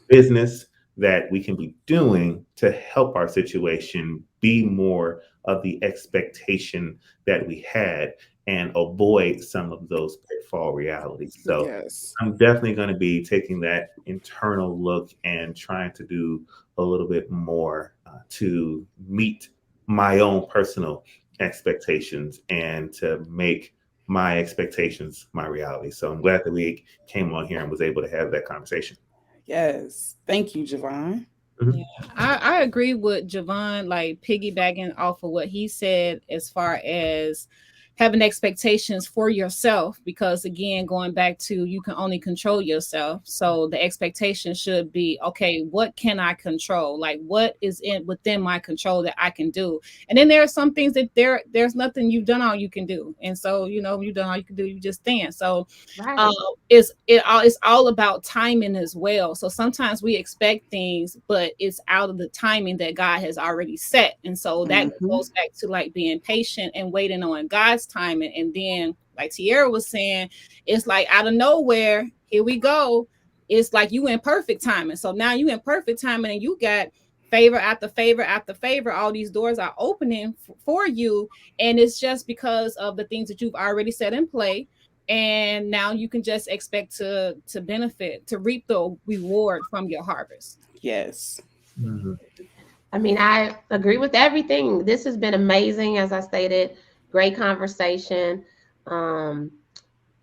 business, that we can be doing to help our situation be more of the expectation that we had and avoid some of those pitfall realities. So I'm definitely going to be taking that internal look and trying to do a little bit more to meet my own personal expectations and to make my expectations, my reality. So I'm glad that we came on here and was able to have that conversation. Yes. Thank you, Javon. Yeah, I agree with Javon, like piggybacking off of what he said as far as having expectations for yourself, because again, going back to you can only control yourself. So the expectation should be, okay, what can I control? Like what is within my control that I can do? And then there are some things that there's nothing you've done all you can do. And so, you've done all you can do, you just stand. So Right. it's all about timing as well. So sometimes we expect things, but it's out of the timing that God has already set. And so that goes back to like being patient and waiting on God's timing. And then, like Tierra was saying, it's like out of nowhere, here we go. It's like you in perfect timing. So now you in perfect timing and you got favor after favor after favor. All these doors are opening for you. And it's just because of the things that you've already set in play. And now you can just expect to benefit, to reap the reward from your harvest. Yes. Mm-hmm. I mean, I agree with everything. This has been amazing, as I stated. Great conversation. And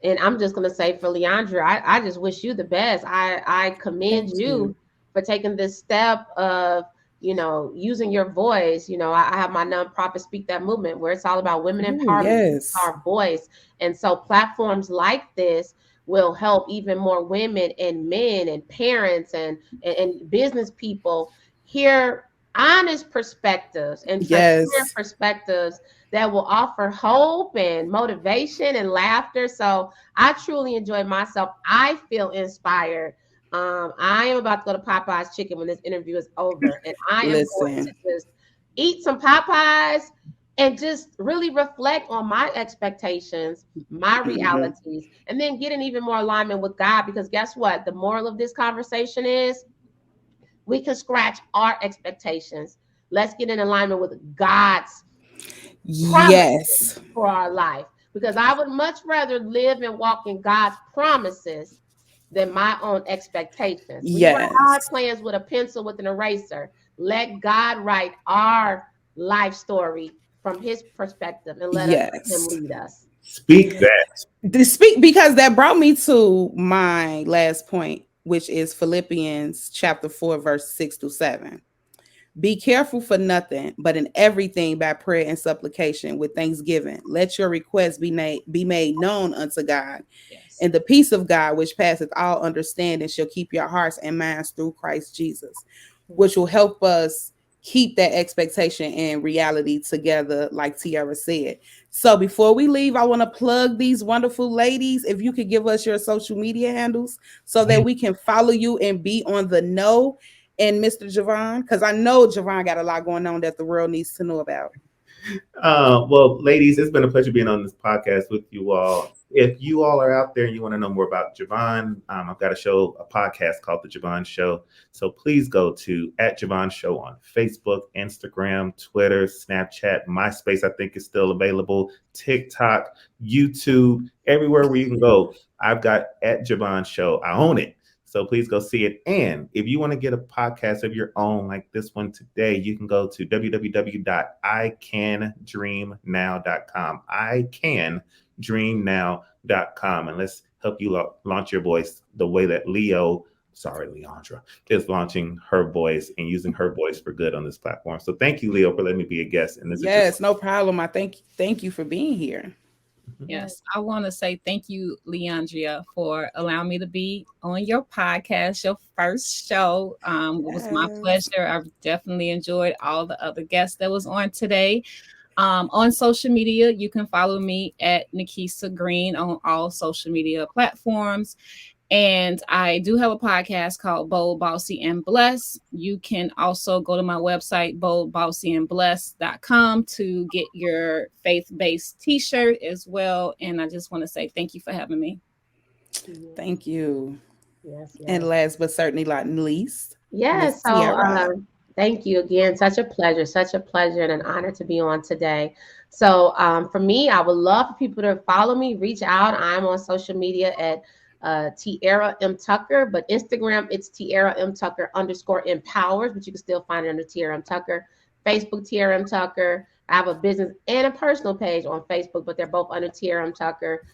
I'm just going to say for Leandra, I just wish you the best. I commend you for taking this step of, using your voice. I have my nonprofit Speak That Movement, where it's all about women empowerment, our voice. And so platforms like this will help even more women and men and parents and business people hear honest perspectives and transparent perspectives that will offer hope and motivation and laughter. So I truly enjoyed myself. I feel inspired. I am about to go to Popeye's Chicken when this interview is over, and I am going to just eat some Popeyes and just really reflect on my expectations, my realities, and then get in even more alignment with God. Because guess what? The moral of this conversation is we can scratch our expectations. Let's get in alignment with God's promises for our life. Because I would much rather live and walk in God's promises than my own expectations. We write our plans with a pencil with an eraser. Let God write our life story from his perspective and let him lead us. Speak that. Because that brought me to my last point, which is Philippians chapter 4, verse 6-7. Be careful for nothing, but in everything by prayer and supplication with thanksgiving. Let your requests be made known unto God. Yes. And the peace of God, which passeth all understanding, shall keep your hearts and minds through Christ Jesus, which will help us keep that expectation and reality together, like Tierra said. So before we leave, I want to plug these wonderful ladies. If you could give us your social media handles so that we can follow you and be on the know. And Mr. Javon, because I know Javon got a lot going on that the world needs to know about. Well, ladies, it's been a pleasure being on this podcast with you all. If you all are out there and you want to know more about Javon, I've got a podcast called The Javon Show. So please go to @Javon Show on Facebook, Instagram, Twitter, Snapchat, MySpace, I think is still available, TikTok, YouTube, everywhere where you can go. I've got @Javon Show. I own it. So please go see it. And if you want to get a podcast of your own like this one today, you can go to www.icandreamnow.com. icandreamnow.com. And let's help you launch your voice the way that Leandra is launching her voice and using her voice for good on this platform. So thank you, Leo, for letting me be a guest. And this no problem. I thank you for being here. Yes, I want to say thank you, Leandria, for allowing me to be on your podcast, your first show. It was my pleasure. I definitely enjoyed all the other guests that was on today. On social media, you can follow me at Nikisa Green on all social media platforms. And I do have a podcast called Bold, Bossy, and Blessed. You can also go to my website, boldbossyandblessed.com, to get your faith-based t-shirt as well. And I just want to say thank you for having me. Thank you. Yes. And last but certainly not least. Yes. So thank you again. Such a pleasure and an honor to be on today. So for me, I would love for people to follow me, reach out. I'm on social media at Tierra M. Tucker, but Instagram, it's Tierra M. Tucker _empowers, but you can still find it under Tierra M. Tucker. Facebook, Tierra M. Tucker. I have a business and a personal page on Facebook, but they're both under Tiara M. Tucker.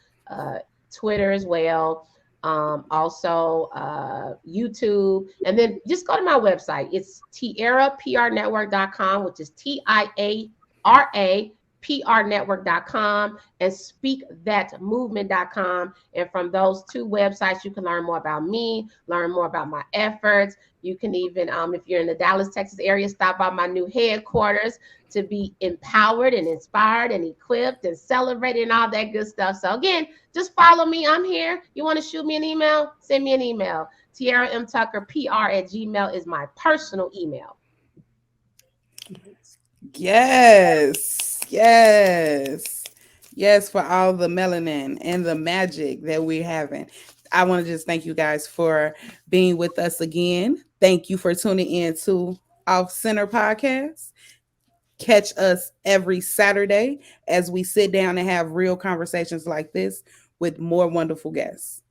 Twitter as well. Also YouTube. And then just go to my website. It's tiaraprnetwork.com, which is TIARA and speakthatmovement.com. And from those two websites, you can learn more about me, learn more about my efforts. You can even, if you're in the Dallas, Texas area, stop by my new headquarters to be empowered and inspired and equipped and celebrated and all that good stuff. So again, just follow me. I'm here. You want to shoot me an email? Send me an email. TiaraMTuckerPR@gmail is my personal email. Yes. Yes, for all the melanin and the magic that we're having. I want to just thank you guys for being with us again. Thank you for tuning in to Off Center Podcast. Catch us every Saturday as we sit down and have real conversations like this with more wonderful guests.